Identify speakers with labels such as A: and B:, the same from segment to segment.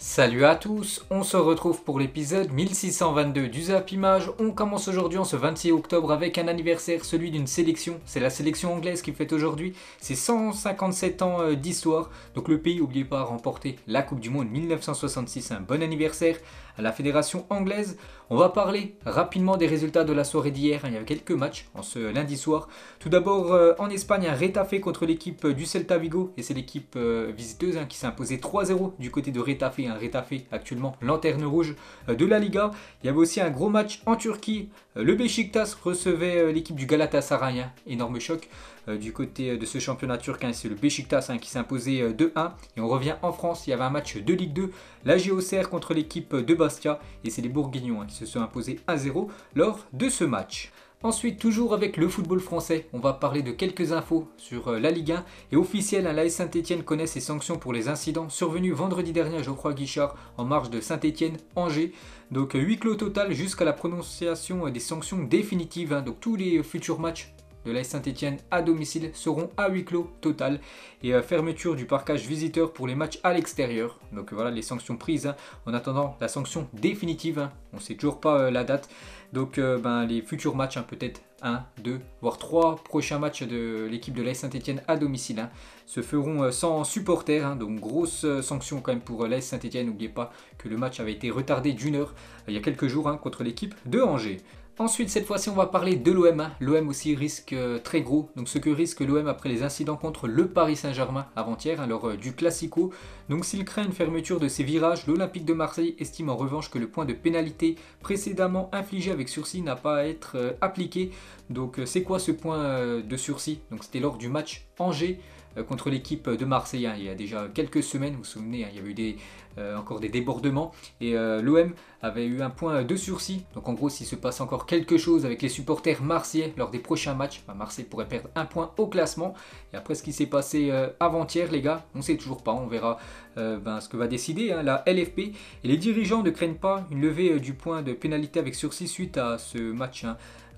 A: Salut à tous, on se retrouve pour l'épisode 1622 du Zap Image. On commence aujourd'hui en ce 26 octobre avec un anniversaire, celui d'une sélection. C'est la sélection anglaise qui fête aujourd'hui ses 157 ans d'histoire. Donc le pays, n'oubliez pas, a remporté la Coupe du Monde 1966. Un bon anniversaire à la fédération anglaise. On va parler rapidement des résultats de la soirée d'hier. Il y avait quelques matchs en ce lundi soir. Tout d'abord en Espagne, un Retafe contre l'équipe du Celta Vigo. Et c'est l'équipe visiteuse qui s'est imposée 3-0 du côté de Retafe. Un Retafe actuellement lanterne rouge de la Liga. Il y avait aussi un gros match en Turquie. Le Beşiktaş recevait l'équipe du Galatasaray. Énorme choc du côté de ce championnat turc. C'est le Beşiktaş qui s'est imposé 2-1. Et on revient en France. Il y avait un match de Ligue 2. La JOCR contre l'équipe de Bastia. Et c'est les Bourguignons qui se sont imposés 1-0 lors de ce match. Ensuite, toujours avec le football français, on va parler de quelques infos sur la Ligue 1. Et officiel, l'AS Saint-Etienne connaît ses sanctions pour les incidents survenus vendredi dernier à Geoffroy Guichard en marge de Saint-Etienne-Angers. Donc 8 clos total jusqu'à la prononciation des sanctions définitives. Donc tous les futurs matchs de l'AS Saint-Etienne à domicile seront à huis clos total et fermeture du parcage visiteur pour les matchs à l'extérieur. Donc voilà les sanctions prises en attendant la sanction définitive. On ne sait toujours pas la date. Donc les futurs matchs, peut-être 1, 2, voire 3 prochains matchs de l'équipe de l'AS Saint-Etienne à domicile se feront sans supporters. Donc grosse sanction quand même pour l'AS Saint-Etienne. N'oubliez pas que le match avait été retardé d'une heure il y a quelques jours contre l'équipe de Angers. Ensuite, cette fois-ci, on va parler de l'OM. L'OM aussi risque très gros. Donc, ce que risque l'OM après les incidents contre le Paris Saint-Germain avant-hier, lors du Classico. Donc, s'il craint une fermeture de ses virages, l'Olympique de Marseille estime en revanche que le point de pénalité précédemment infligé avec sursis n'a pas à être appliqué. Donc, c'est quoi ce point de sursis? Donc, c'était lors du match Angers contre l'équipe de Marseille. Il y a déjà quelques semaines, vous vous souvenez, il y avait eu encore des débordements et l'OM avait eu un point de sursis. Donc en gros, s'il se passe encore quelque chose avec les supporters marseillais lors des prochains matchs, Marseille pourrait perdre un point au classement. Et après ce qui s'est passé avant-hier, les gars, on ne sait toujours pas. On verra ce que va décider la LFP. Et les dirigeants ne craignent pas une levée du point de pénalité avec sursis suite à ce match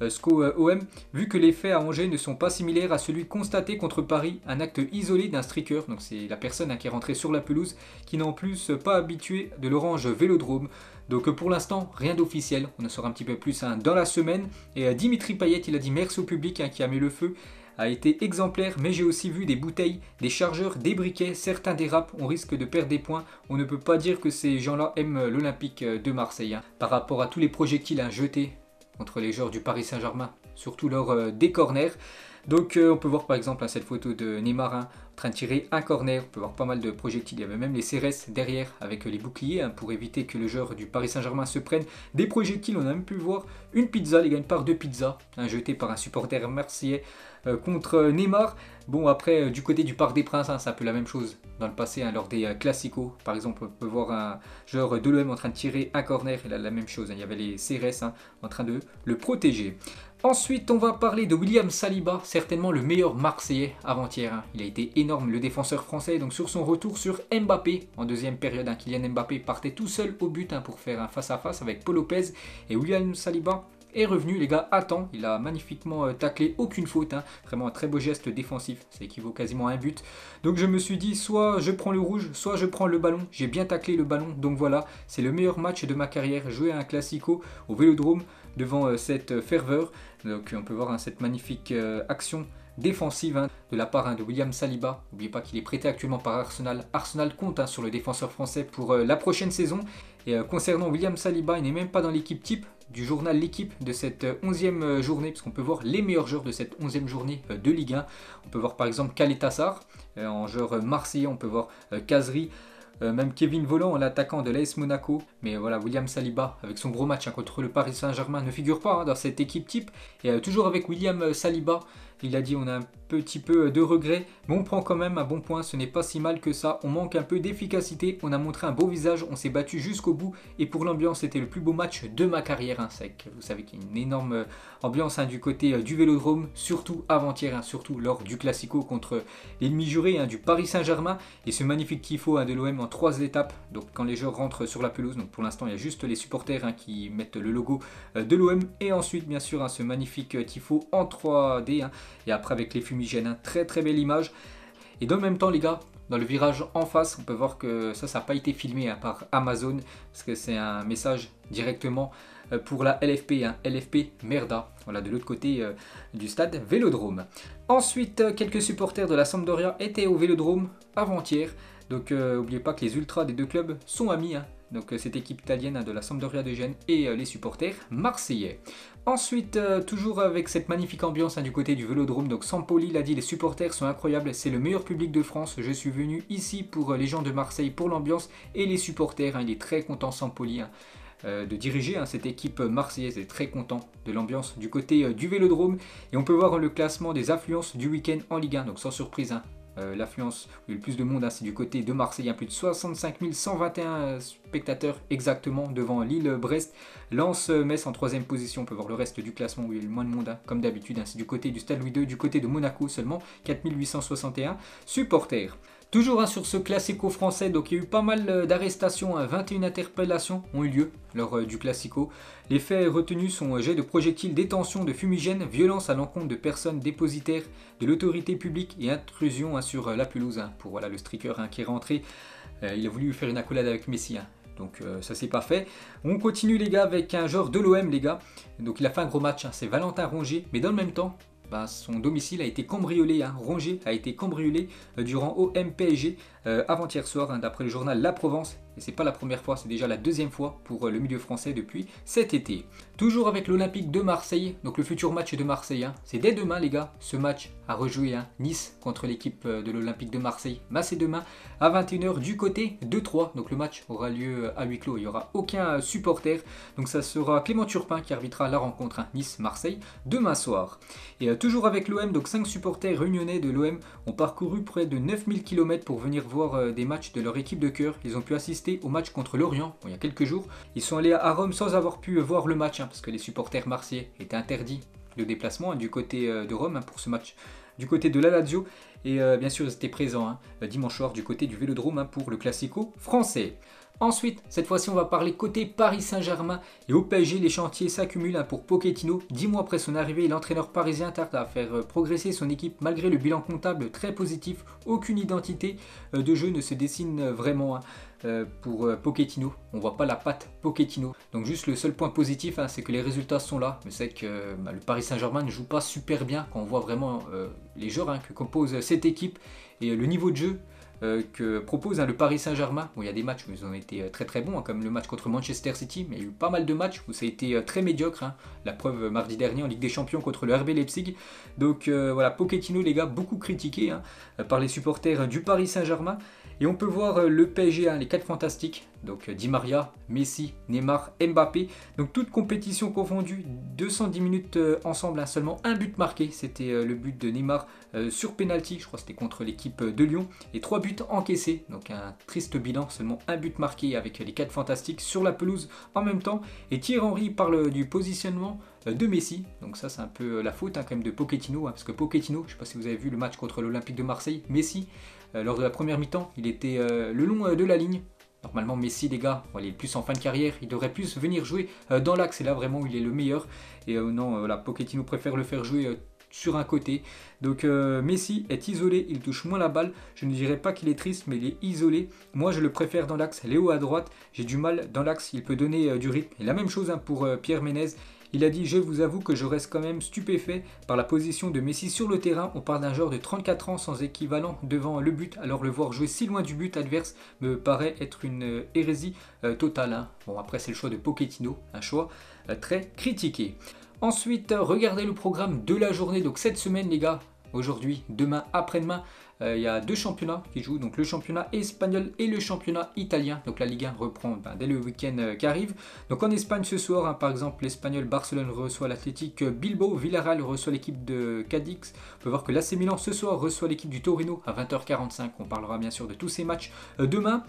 A: SCO-OM, vu que les faits à Angers ne sont pas similaires à celui constaté contre Paris, un acte isolé d'un striker, donc c'est la personne qui est rentrée sur la pelouse, qui n'est en plus pas habitué de l'Orange Vélodrome. Donc pour l'instant, rien d'officiel, on en saura un petit peu plus dans la semaine. Et Dimitri Payet, il a dit merci au public qui a mis le feu, a été exemplaire, mais j'ai aussi vu des bouteilles, des chargeurs, des briquets, certains dérapent, on risque de perdre des points. On ne peut pas dire que ces gens-là aiment l'Olympique de Marseille. Par rapport à tous les projectiles jetés contre les joueurs du Paris Saint-Germain, surtout lors des corners. Donc on peut voir par exemple cette photo de Neymar en train de tirer un corner, on peut voir pas mal de projectiles, il y avait même les CRS derrière avec les boucliers pour éviter que le joueur du Paris Saint-Germain se prenne des projectiles. On a même pu voir une pizza, les gars, une part de pizza jetée par un supporter marseillais contre Neymar. Bon après du côté du Parc des Princes, c'est un peu la même chose dans le passé lors des Classicos. Par exemple on peut voir un joueur de l'OM en train de tirer un corner et là la même chose, il y avait les CRS en train de le protéger. Ensuite, on va parler de William Saliba, certainement le meilleur Marseillais avant-hier. Il a été énorme, le défenseur français. Donc sur son retour sur Mbappé, en deuxième période, Kylian Mbappé partait tout seul au but pour faire un face-à-face avec Paul Lopez. Et William Saliba est revenu, les gars, à temps. Il a magnifiquement taclé, aucune faute. Vraiment un très beau geste défensif, ça équivaut quasiment à un but. Donc je me suis dit, soit je prends le rouge, soit je prends le ballon. J'ai bien taclé le ballon, donc voilà, c'est le meilleur match de ma carrière. Jouer à un Classico au Vélodrome devant cette ferveur. Donc on peut voir cette magnifique action défensive de la part de William Saliba. N'oubliez pas qu'il est prêté actuellement par Arsenal. Arsenal compte sur le défenseur français pour la prochaine saison. Et concernant William Saliba, il n'est même pas dans l'équipe type du journal L'équipe de cette 11e journée, parce qu'on peut voir les meilleurs joueurs de cette 11e journée de Ligue 1. On peut voir par exemple Caleta-Car en joueur marseillais, on peut voir Kazri, même Kevin Volland, l'attaquant de l'AS Monaco. Mais voilà, William Saliba, avec son gros match contre le Paris Saint-Germain, ne figure pas dans cette équipe type. Et toujours avec William Saliba, il a dit on a un petit peu de regret, mais on prend quand même un bon point, ce n'est pas si mal que ça. On manque un peu d'efficacité, on a montré un beau visage, on s'est battu jusqu'au bout. Et pour l'ambiance, c'était le plus beau match de ma carrière. Vous savez qu'il y a une énorme ambiance du côté du Vélodrome, surtout avant-hier, surtout lors du Classico contre l'ennemi juré du Paris Saint-Germain. Et ce magnifique tifo de l'OM en 3 étapes, donc quand les joueurs rentrent sur la pelouse. Donc pour l'instant, il y a juste les supporters qui mettent le logo de l'OM. Et ensuite, bien sûr, ce magnifique tifo en 3D. Et après avec les fumigènes, très très belle image. Et dans le même temps, les gars, dans le virage en face. On peut voir que ça n'a pas été filmé par Amazon, parce que c'est un message directement pour la LFP, LFP Merda, voilà, de l'autre côté du stade Vélodrome. Ensuite, quelques supporters de la Sampdoria étaient au Vélodrome avant-hier. Donc n'oubliez pas que les ultras des deux clubs sont amis. Donc cette équipe italienne de la Sampdoria de Gênes et les supporters marseillais. Ensuite, toujours avec cette magnifique ambiance du côté du Vélodrome, donc Sampoli l'a dit, les supporters sont incroyables, c'est le meilleur public de France. Je suis venu ici pour les gens de Marseille, pour l'ambiance et les supporters. Il est très content Sampoli de diriger cette équipe marseillaise, est très content de l'ambiance du côté du Vélodrome. Et on peut voir le classement des affluences du week-end en Ligue 1, donc sans surprise. L'affluence où il y a le plus de monde, c'est du côté de Marseille. Il y a plus de 65 121 spectateurs exactement devant Lille-Brest. Lens-Metz en 3ème position. On peut voir le reste du classement où il y a le moins de monde comme d'habitude. C'est du côté du Stade Louis II, du côté de Monaco seulement 4 861 supporters. Toujours sur ce classico français, donc il y a eu pas mal d'arrestations, 21 interpellations ont eu lieu lors du classico. Les faits retenus sont jet de projectiles, détention de fumigènes, violence à l'encontre de personnes dépositaires de l'autorité publique et intrusion sur la pelouse. Pour voilà, le striker qui est rentré, il a voulu faire une accolade avec Messi. Donc ça s'est pas fait. On continue les gars avec un joueur de l'OM les gars. Donc il a fait un gros match, c'est Valentin Rongier, mais dans le même temps, son domicile a été cambriolé, Rongier a été cambriolé durant OM-PSG avant-hier soir, d'après le journal La Provence. Et c'est pas la première fois, c'est déjà la 2e fois pour le milieu français depuis cet été. Toujours avec l'Olympique de Marseille, donc le futur match de Marseille, c'est dès demain les gars, ce match à rejouer Nice contre l'équipe de l'Olympique de Marseille. C'est demain à 21 h du côté de Troyes, donc le match aura lieu à huis clos, il n'y aura aucun supporter. Donc ça sera Clément Turpin qui arbitrera la rencontre Nice-Marseille demain soir. Et toujours avec l'OM, donc 5 supporters réunionnais de l'OM ont parcouru près de 9000 km pour venir voir des matchs de leur équipe de cœur. Ils ont pu assister au match contre Lorient il y a quelques jours. Ils sont allés à Rome sans avoir pu voir le match parce que les supporters marseillais étaient interdits de déplacement du côté de Rome pour ce match du côté de la Lazio. Et bien sûr ils étaient présents dimanche soir du côté du Vélodrome pour le Classico français. Ensuite, cette fois-ci, on va parler côté Paris Saint-Germain et au PSG. Les chantiers s'accumulent pour Pochettino. 10 mois après son arrivée, l'entraîneur parisien tarde à faire progresser son équipe malgré le bilan comptable très positif. Aucune identité de jeu ne se dessine vraiment pour Pochettino. On ne voit pas la patte Pochettino. Donc juste le seul point positif, c'est que les résultats sont là. Mais c'est que le Paris Saint-Germain ne joue pas super bien quand on voit vraiment les joueurs que compose cette équipe et le niveau de jeu que propose le Paris Saint-Germain. Bon, il y a des matchs où ils ont été très très bons, comme le match contre Manchester City, mais il y a eu pas mal de matchs où ça a été très médiocre. La preuve mardi dernier en Ligue des Champions contre le RB Leipzig. Donc voilà, Pochettino les gars, beaucoup critiqué par les supporters du Paris Saint-Germain. Et on peut voir le PSG, les 4 fantastiques, donc Di Maria, Messi, Neymar, Mbappé. Donc toute compétition confondue, 210 minutes ensemble, seulement un but marqué. C'était le but de Neymar sur penalty, je crois que c'était contre l'équipe de Lyon. Et 3 buts encaissés, donc un triste bilan, seulement un but marqué avec les 4 fantastiques sur la pelouse en même temps. Et Thierry Henry parle du positionnement de Messi, donc ça c'est un peu la faute quand même de Pochettino, parce que Pochettino, je ne sais pas si vous avez vu le match contre l'Olympique de Marseille, Messi, lors de la première mi-temps, il était le long de la ligne. Normalement Messi les gars, il est plus en fin de carrière, il devrait plus venir jouer dans l'axe, c'est là vraiment où il est le meilleur. Et non, Pochettino préfère le faire jouer sur un côté. Donc Messi est isolé, il touche moins la balle. Je ne dirais pas qu'il est triste, mais il est isolé. Moi je le préfère dans l'axe, Léo à droite. J'ai du mal dans l'axe, il peut donner du rythme. Et la même chose pour Pierre Ménez. Il a dit « Je vous avoue que je reste quand même stupéfait par la position de Messi sur le terrain. On parle d'un joueur de 34 ans sans équivalent devant le but. Alors le voir jouer si loin du but adverse me paraît être une hérésie totale. » Bon, après c'est le choix de Pochettino, un choix très critiqué. Ensuite, regardez le programme de la journée. Donc cette semaine les gars, aujourd'hui, demain, après-demain, il y a 2 championnats qui jouent, donc le championnat espagnol et le championnat italien. Donc la Ligue 1 reprend dès le week-end qui arrive. Donc en Espagne ce soir, par exemple, l'Espagnol Barcelone reçoit l'Athletic Bilbao, Villarreal reçoit l'équipe de Cadix. On peut voir que l'AC Milan ce soir reçoit l'équipe du Torino à 20 h 45. On parlera bien sûr de tous ces matchs demain.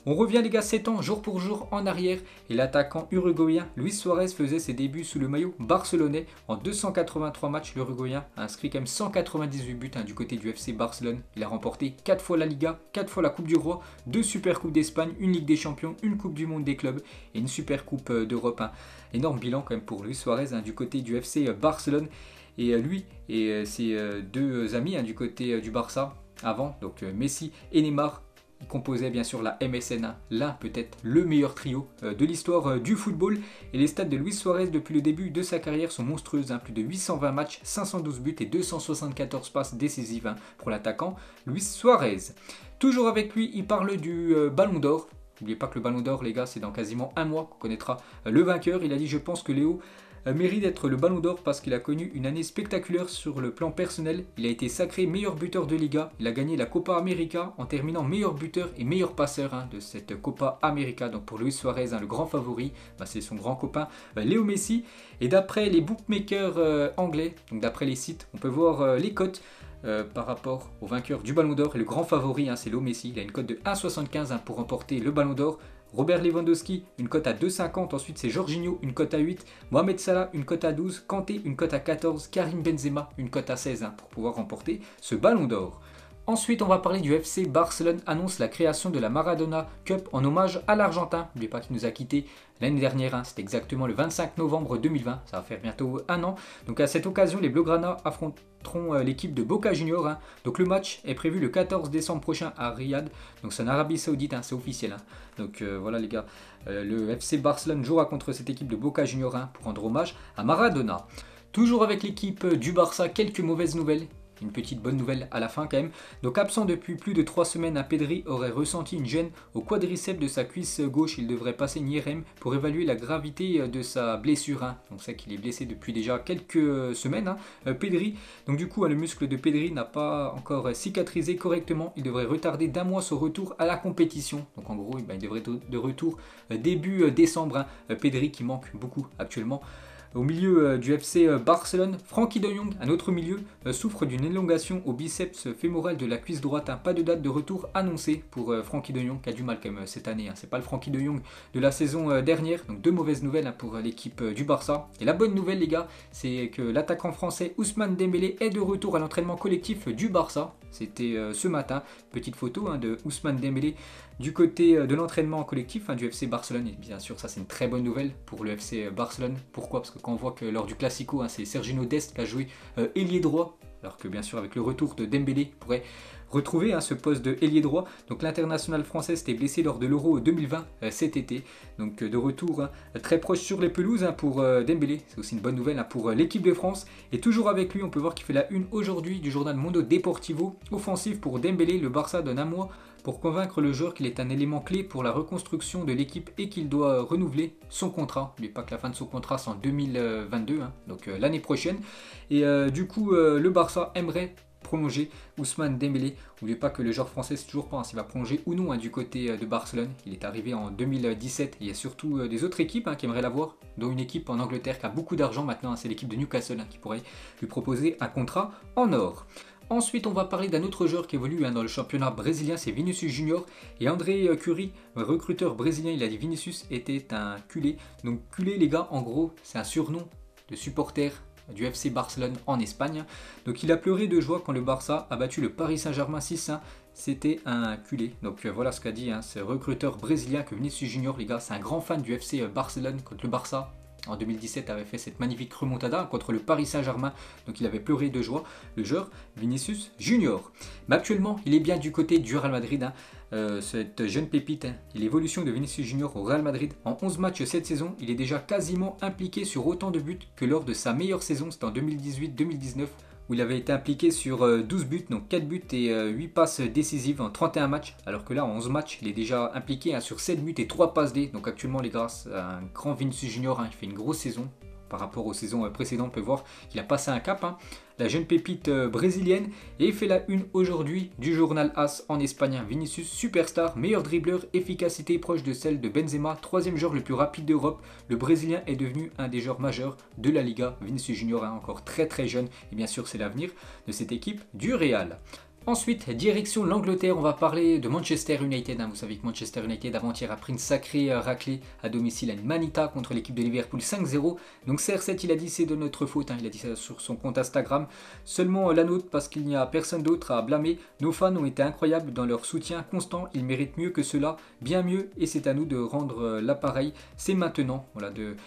A: On revient les gars 7 ans jour pour jour en arrière et l'attaquant uruguayen Luis Suarez faisait ses débuts sous le maillot barcelonais. En 283 matchs, l'Uruguayen a inscrit quand même 198 buts du côté du FC Barcelone. Il a remporté 4 fois la Liga, 4 fois la Coupe du Roi, 2 Super Coupes d'Espagne, une Ligue des Champions, une Coupe du Monde des clubs et une Super Coupe d'Europe. Énorme bilan quand même pour Luis Suarez du côté du FC Barcelone. Et lui et ses 2 amis du côté du Barça avant, donc Messi et Neymar, Il composait bien sûr la MSN, l'un peut-être le meilleur trio de l'histoire du football. Et les stats de Luis Suarez depuis le début de sa carrière sont monstrueuses. Plus de 820 matchs, 512 buts et 274 passes décisives pour l'attaquant Luis Suarez. Toujours avec lui, il parle du Ballon d'Or. N'oubliez pas que le Ballon d'Or, les gars, c'est dans quasiment un mois qu'on connaîtra le vainqueur. Il a dit: je pense que Léo mérite d'être le Ballon d'Or parce qu'il a connu une année spectaculaire sur le plan personnel. Il a été sacré meilleur buteur de Liga. Il a gagné la Copa América en terminant meilleur buteur et meilleur passeur de cette Copa América. Donc pour Luis Suarez, le grand favori, c'est son grand copain Léo Messi. Et d'après les bookmakers anglais, donc d'après les sites, on peut voir les cotes par rapport au vainqueur du Ballon d'Or. Et le grand favori, c'est Léo Messi. Il a une cote de 1,75 pour remporter le Ballon d'Or. Robert Lewandowski, une cote à 2,50. Ensuite, c'est Jorginho, une cote à 8. Mohamed Salah, une cote à 12. Kanté, une cote à 14. Karim Benzema, une cote à 16 pour pouvoir remporter ce Ballon d'Or. Ensuite, on va parler du FC Barcelone annonce la création de la Maradona Cup en hommage à l'Argentin. N'oubliez pas qu'il nous a quitté l'année dernière, c'était exactement le 25 novembre 2020, ça va faire bientôt un an. Donc à cette occasion, les Blaugrana affronteront l'équipe de Boca Juniors. Donc le match est prévu le 14 décembre prochain à Riyad, donc c'est en Arabie Saoudite, c'est officiel. Donc voilà les gars, le FC Barcelone jouera contre cette équipe de Boca Juniors pour rendre hommage à Maradona. Toujours avec l'équipe du Barça, quelques mauvaises nouvelles. Une petite bonne nouvelle à la fin quand même. Donc absent depuis plus de 3 semaines, Pedri aurait ressenti une gêne au quadriceps de sa cuisse gauche. Il devrait passer une IRM pour évaluer la gravité de sa blessure. Donc c'est qu'il est blessé depuis déjà quelques semaines, Pedri. Donc du coup, le muscle de Pedri n'a pas encore cicatrisé correctement. Il devrait retarder d'1 mois son retour à la compétition. Donc en gros, il devrait être de retour début décembre. Pedri qui manque beaucoup actuellement. Au milieu du FC Barcelone, Frenkie de Jong, un autre milieu, souffre d'une élongation au biceps fémoral de la cuisse droite. Pas de date de retour annoncée pour Frenkie de Jong, qui a du mal quand même cette année. C'est pas le Frenkie de Jong de la saison dernière. Donc deux mauvaises nouvelles pour l'équipe du Barça. Et la bonne nouvelle les gars, c'est que l'attaquant français Ousmane Dembélé est de retour à l'entraînement collectif du Barça. C'était ce matin, petite photo de Ousmane Dembélé du côté de l'entraînement collectif du FC Barcelone. Et bien sûr, ça c'est une très bonne nouvelle pour le FC Barcelone. Pourquoi? Parce que quand on voit que lors du Classico, c'est Sergino Dest qui a joué ailier droit, alors que bien sûr avec le retour de Dembélé, il pourrait retrouver ce poste de ailier droit. Donc l'international français s'était blessé lors de l'Euro 2020 cet été. Donc de retour très proche sur les pelouses pour Dembélé. C'est aussi une bonne nouvelle pour l'équipe de France. Et toujours avec lui, on peut voir qu'il fait la une aujourd'hui du journal Mundo Deportivo. Offensive pour Dembélé, le Barça donne un mois pour convaincre le joueur qu'il est un élément clé pour la reconstruction de l'équipe et qu'il doit renouveler son contrat. N'oubliez pas que la fin de son contrat c'est en 2022, donc l'année prochaine. Et du coup, le Barça aimerait prolonger Ousmane Dembélé. N'oubliez pas que le joueur français, c'est toujours pas s'il va prolonger ou non du côté de Barcelone. Il est arrivé en 2017. Il y a surtout des autres équipes qui aimeraient l'avoir, dont une équipe en Angleterre qui a beaucoup d'argent maintenant. C'est l'équipe de Newcastle qui pourrait lui proposer un contrat en or. Ensuite, on va parler d'un autre joueur qui évolue dans le championnat brésilien, c'est Vinicius Junior. Et André Cury, recruteur brésilien, il a dit Vinicius était un culé. Donc culé les gars, en gros, c'est un surnom de supporter du FC Barcelone en Espagne. Donc il a pleuré de joie quand le Barça a battu le Paris Saint-Germain 6-1. C'était un culé. Donc voilà ce qu'a dit ce recruteur brésilien que Vinicius Junior, les gars, c'est un grand fan du FC Barcelone contre le Barça. En 2017, avait fait cette magnifique remontada contre le Paris Saint-Germain. Donc il avait pleuré de joie, le joueur Vinicius Junior. Mais actuellement, il est bien du côté du Real Madrid. Cette jeune pépite, et l'évolution de Vinicius Junior au Real Madrid. En 11 matchs cette saison, il est déjà quasiment impliqué sur autant de buts que lors de sa meilleure saison, c'était en 2018-2019. Où il avait été impliqué sur 12 buts, donc 4 buts et 8 passes décisives en 31 matchs. Alors que là, en 11 matchs, il est déjà impliqué sur 7 buts et 3 passes D. Donc actuellement, les grâce à un grand Vinicius Junior, il fait une grosse saison. Par rapport aux saisons précédentes, on peut voir qu'il a passé un cap. La jeune pépite brésilienne. Et il fait la une aujourd'hui du journal AS en Espagne. Vinicius, superstar, meilleur dribbleur, efficacité proche de celle de Benzema. 3e joueur le plus rapide d'Europe. Le Brésilien est devenu un des joueurs majeurs de la Liga. Vinicius Junior est encore très très jeune. Et bien sûr, c'est l'avenir de cette équipe du Real. Ensuite, direction l'Angleterre, on va parler de Manchester United. Vous savez que Manchester United avant-hier a pris une sacrée raclée à domicile à une Manita contre l'équipe de Liverpool 5-0. Donc CR7 il a dit c'est de notre faute, il a dit ça sur son compte Instagram. Seulement la nôtre parce qu'il n'y a personne d'autre à blâmer. Nos fans ont été incroyables dans leur soutien constant, ils méritent mieux que cela, bien mieux et c'est à nous de rendre l'appareil. C'est maintenant, voilà, de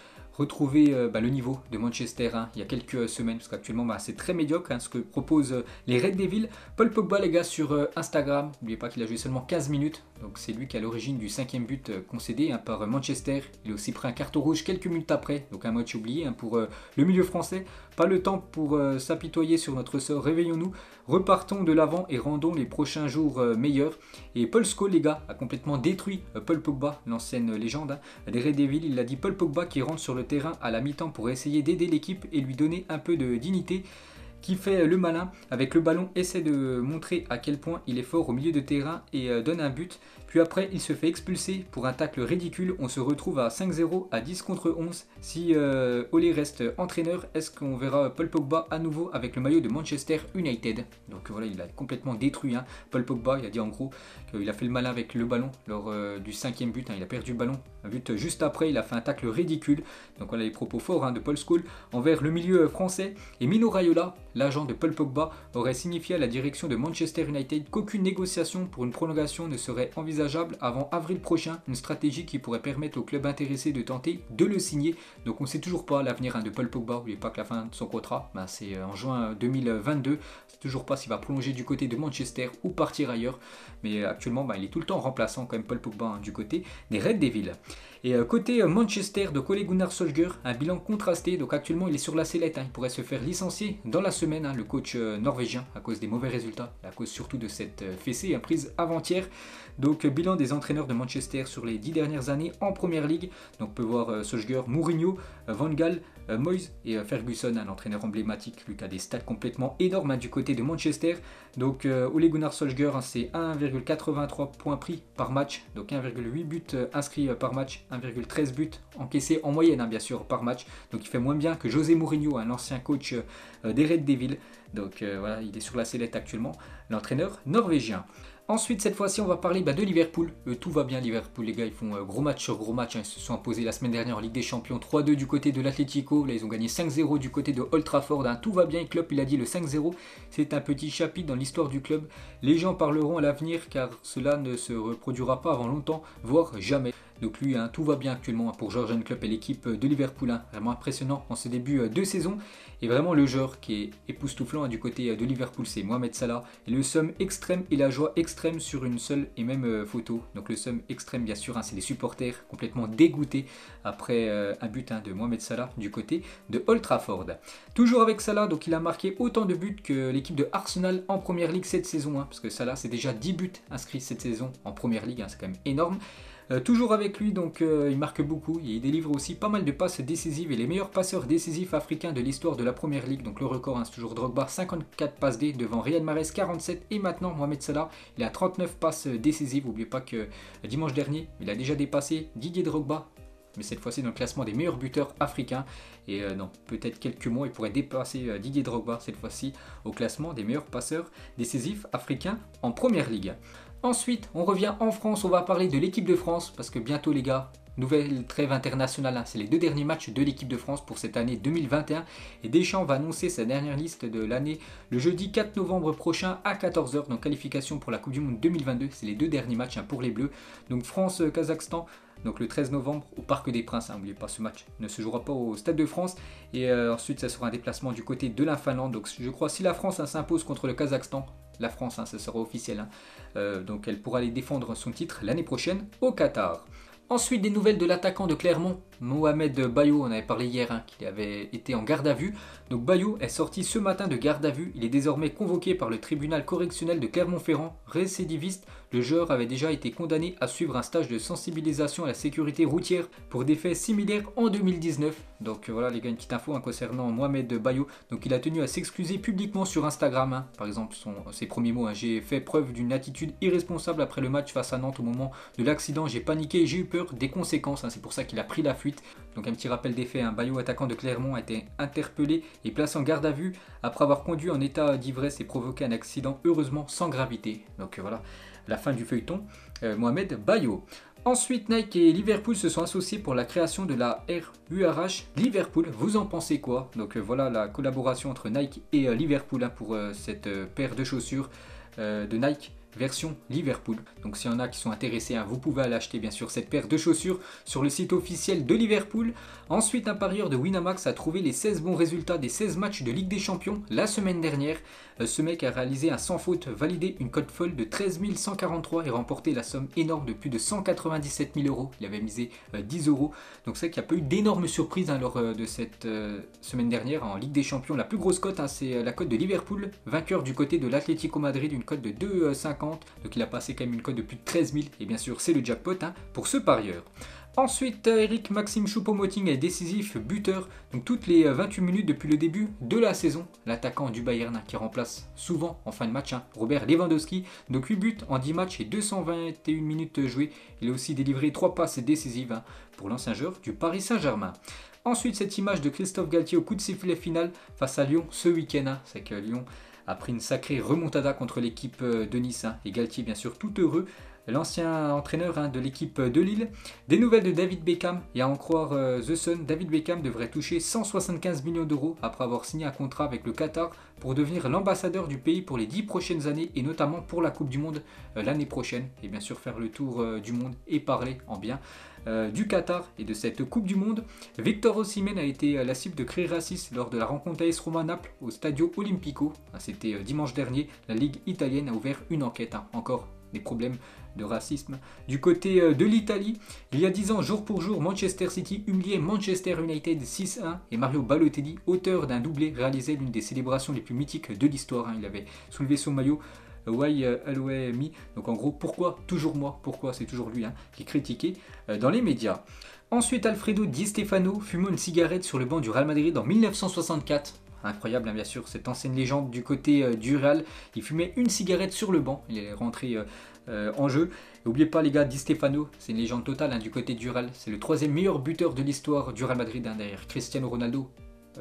A: retrouver le niveau de Manchester il y a quelques semaines, parce qu'actuellement c'est très médiocre ce que proposent les Red Devils. Paul Pogba les gars sur Instagram, n'oubliez pas qu'il a joué seulement 15 minutes, donc c'est lui qui est à l'origine du 5e but concédé par Manchester. Il a aussi pris un carton rouge quelques minutes après, donc un match oublié pour le milieu français. Pas le temps pour s'apitoyer sur notre sort, réveillons-nous, repartons de l'avant et rendons les prochains jours meilleurs. Et Paul Scholes les gars a complètement détruit Paul Pogba, l'ancienne légende des Red Devils. Il a dit Paul Pogba qui rentre sur le terrain à la mi-temps pour essayer d'aider l'équipe et lui donner un peu de dignité, qui fait le malin avec le ballon, essaie de montrer à quel point il est fort au milieu de terrain et donne un but. Puis après, il se fait expulser pour un tacle ridicule. On se retrouve à 5-0, à 10 contre 11. Si Ole reste entraîneur, est-ce qu'on verra Paul Pogba à nouveau avec le maillot de Manchester United? Donc voilà, il a complètement détruit Paul Pogba. Il a dit en gros qu'il a fait le malin avec le ballon lors du 5e but. Il a perdu le ballon. Un but juste après, il a fait un tacle ridicule. Donc voilà les propos forts de Paul Scholes envers le milieu français. Et Mino Raiola, l'agent de Paul Pogba, aurait signifié à la direction de Manchester United qu'aucune négociation pour une prolongation ne serait envisageable avant avril prochain, une stratégie qui pourrait permettre au club intéressé de tenter de le signer. Donc on ne sait toujours pas l'avenir de Paul Pogba. N'oubliez pas que la fin de son contrat, c'est en juin 2022. C'est toujours pas s'il va prolonger du côté de Manchester ou partir ailleurs. Mais actuellement, il est tout le temps remplaçant quand même Paul Pogba du côté des Red Devils. Et côté Manchester de Ole Gunnar Solskjaer, un bilan contrasté. Donc actuellement, il est sur la sellette. Il pourrait se faire licencier dans la semaine, le coach norvégien, à cause des mauvais résultats, à cause surtout de cette fessée prise avant-hier. Donc bilan des entraîneurs de Manchester sur les 10 dernières années en Première Ligue. Donc on peut voir Solskjaer, Mourinho, Van Gaal, Moyes et Ferguson, un entraîneur emblématique, lui qui a des stats complètement énormes du côté de Manchester. Donc Ole Gunnar Solskjaer, c'est 1,83 points pris par match, donc 1,8 buts inscrits par match, 1,13 buts encaissés en moyenne bien sûr par match. Donc il fait moins bien que José Mourinho, un ancien coach des Red Devils. Donc voilà, il est sur la sellette actuellement, l'entraîneur norvégien. Ensuite, cette fois-ci, on va parler de Liverpool. Tout va bien, Liverpool, les gars. Ils font gros match sur gros match. Ils se sont imposés la semaine dernière en Ligue des Champions. 3-2 du côté de l'Atlético. Là, ils ont gagné 5-0 du côté de Old Trafford. Tout va bien. Klopp, il a dit le 5-0. C'est un petit chapitre dans l'histoire du club. Les gens parleront à l'avenir car cela ne se reproduira pas avant longtemps, voire jamais. Donc lui, tout va bien actuellement pour Jürgen Klopp et l'équipe de Liverpool. Vraiment impressionnant en ce début de saison. Et vraiment le joueur qui est époustouflant du côté de Liverpool, c'est Mohamed Salah. Et le somme extrême et la joie extrême sur une seule et même photo. Donc le somme extrême, bien sûr, c'est les supporters complètement dégoûtés après un but de Mohamed Salah du côté de Old Trafford. Toujours avec Salah, donc il a marqué autant de buts que l'équipe de Arsenal en Première Ligue cette saison. Parce que Salah, c'est déjà 10 buts inscrits cette saison en Première Ligue. C'est quand même énorme. Toujours avec lui, donc il marque beaucoup, il délivre aussi pas mal de passes décisives et les meilleurs passeurs décisifs africains de l'histoire de la Première Ligue. Donc le record, c'est toujours Drogba, 54 passes D devant Riyad Mahrez, 47 et maintenant Mohamed Salah, il a 39 passes décisives. N'oubliez pas que dimanche dernier, il a déjà dépassé Didier Drogba, mais cette fois-ci dans le classement des meilleurs buteurs africains. Et dans peut-être quelques mois, il pourrait dépasser Didier Drogba cette fois-ci au classement des meilleurs passeurs décisifs africains en Première Ligue. Ensuite, on revient en France, on va parler de l'équipe de France, parce que bientôt les gars, nouvelle trêve internationale, c'est les 2 derniers matchs de l'équipe de France pour cette année 2021. Et Deschamps va annoncer sa dernière liste de l'année le jeudi 4 novembre prochain à 14h, donc qualification pour la Coupe du Monde 2022. C'est les 2 derniers matchs pour les Bleus. Donc France-Kazakhstan, donc le 13 novembre au Parc des Princes. N'oubliez pas, ce match ne se jouera pas au Stade de France. Et ensuite, ça sera un déplacement du côté de la Finlande. Donc je crois si la France s'impose contre le Kazakhstan, la France, ça sera officiel. Donc elle pourra aller défendre son titre l'année prochaine au Qatar. Ensuite, des nouvelles de l'attaquant de Clermont, Mohamed Bayo. On avait parlé hier qu'il avait été en garde à vue. Donc Bayo est sorti ce matin de garde à vue. Il est désormais convoqué par le tribunal correctionnel de Clermont-Ferrand. Récidiviste, le joueur avait déjà été condamné à suivre un stage de sensibilisation à la sécurité routière pour des faits similaires en 2019. Donc voilà les gars, une petite info concernant Mohamed Bayo. Donc il a tenu à s'excuser publiquement sur Instagram. Par exemple, ses premiers mots, j'ai fait preuve d'une attitude irresponsable après le match face à Nantes au moment de l'accident. J'ai paniqué, j'ai eu peur des conséquences, c'est pour ça qu'il a pris la fuite. Donc un petit rappel des faits, Bayo, attaquant de Clermont, a été interpellé et placé en garde à vue après avoir conduit en état d'ivresse et provoqué un accident, heureusement sans gravité. Donc voilà, la fin du feuilleton, Mohamed Bayo. Ensuite, Nike et Liverpool se sont associés pour la création de la RURH Liverpool. Vous en pensez quoi? Donc voilà la collaboration entre Nike et Liverpool pour cette paire de chaussures de Nike version Liverpool. Donc s'il y en a qui sont intéressés, vous pouvez aller acheter bien sûr cette paire de chaussures sur le site officiel de Liverpool. Ensuite, un parieur de Winamax a trouvé les 16 bons résultats des 16 matchs de Ligue des Champions la semaine dernière. Ce mec a réalisé un sans faute, validé une cote folle de 13 143 et remporté la somme énorme de plus de 197 000 euros. Il avait misé 10 euros. Donc c'est vrai qu'il n'y a pas eu d'énormes surprises lors de cette semaine dernière en Ligue des Champions. La plus grosse cote, c'est la cote de Liverpool, vainqueur du côté de l'Atlético Madrid, une cote de 2,50. Donc il a passé quand même une cote de plus de 13 000. Et bien sûr, c'est le jackpot pour ce parieur. Ensuite, Eric Maxime Choupo-Moting est décisif buteur, donc toutes les 28 minutes depuis le début de la saison. L'attaquant du Bayern qui remplace souvent en fin de match Robert Lewandowski, donc 8 buts en 10 matchs et 221 minutes jouées. Il a aussi délivré 3 passes décisives pour l'ancien joueur du Paris Saint-Germain. Ensuite, cette image de Christophe Galtier au coup de sifflet final face à Lyon ce week-end. C'est que Lyon a pris une sacrée remontada contre l'équipe de Nice. Et Galtier, bien sûr, tout heureux. L'ancien entraîneur de l'équipe de Lille. Des nouvelles de David Beckham, et à en croire The Sun, David Beckham devrait toucher 175 millions d'euros après avoir signé un contrat avec le Qatar pour devenir l'ambassadeur du pays pour les 10 prochaines années et notamment pour la Coupe du Monde l'année prochaine. Et bien sûr faire le tour du monde et parler en bien du Qatar et de cette Coupe du Monde. Victor Osimhen a été la cible de cris racistes lors de la rencontre AS Roma-Naples au Stadio Olimpico. C'était dimanche dernier. La Ligue italienne a ouvert une enquête. Encore des problèmes de racisme. Du côté de l'Italie, il y a 10 ans, jour pour jour, Manchester City humiliait Manchester United 6-1 et Mario Balotelli, auteur d'un doublé, réalisait l'une des célébrations les plus mythiques de l'histoire. Il avait soulevé son maillot Why Always Me. Donc en gros, pourquoi toujours moi? Pourquoi c'est toujours lui qui est critiqué dans les médias. Ensuite, Alfredo Di Stefano fumant une cigarette sur le banc du Real Madrid en 1964. Incroyable, bien sûr, cette ancienne légende du côté du Real. Il fumait une cigarette sur le banc. Il est rentré en jeu. N'oubliez pas les gars, Di Stefano, c'est une légende totale du côté du Real. C'est le 3e meilleur buteur de l'histoire du Real Madrid derrière Cristiano Ronaldo.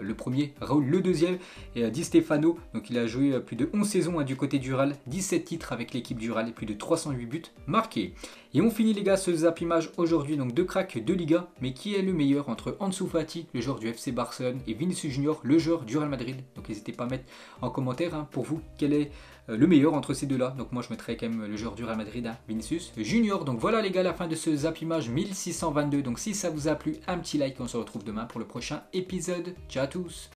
A: Le premier, Raoul le deuxième, et Di Stefano, donc il a joué plus de 11 saisons du côté du Real, 17 titres avec l'équipe du Real et plus de 308 buts marqués. Et on finit les gars ce Zap Image aujourd'hui, donc 2 cracks de Liga, mais qui est le meilleur entre Ansu Fati, le joueur du FC Barcelone, et Vinicius Junior, le joueur du Real Madrid. Donc n'hésitez pas à mettre en commentaire pour vous quel est le meilleur entre ces deux-là. Donc moi je mettrais quand même le joueur du Real Madrid, Vinicius Junior. Donc voilà les gars, la fin de ce Zap Image 1622. Donc si ça vous a plu, un petit like, on se retrouve demain pour le prochain épisode. Ciao à tous.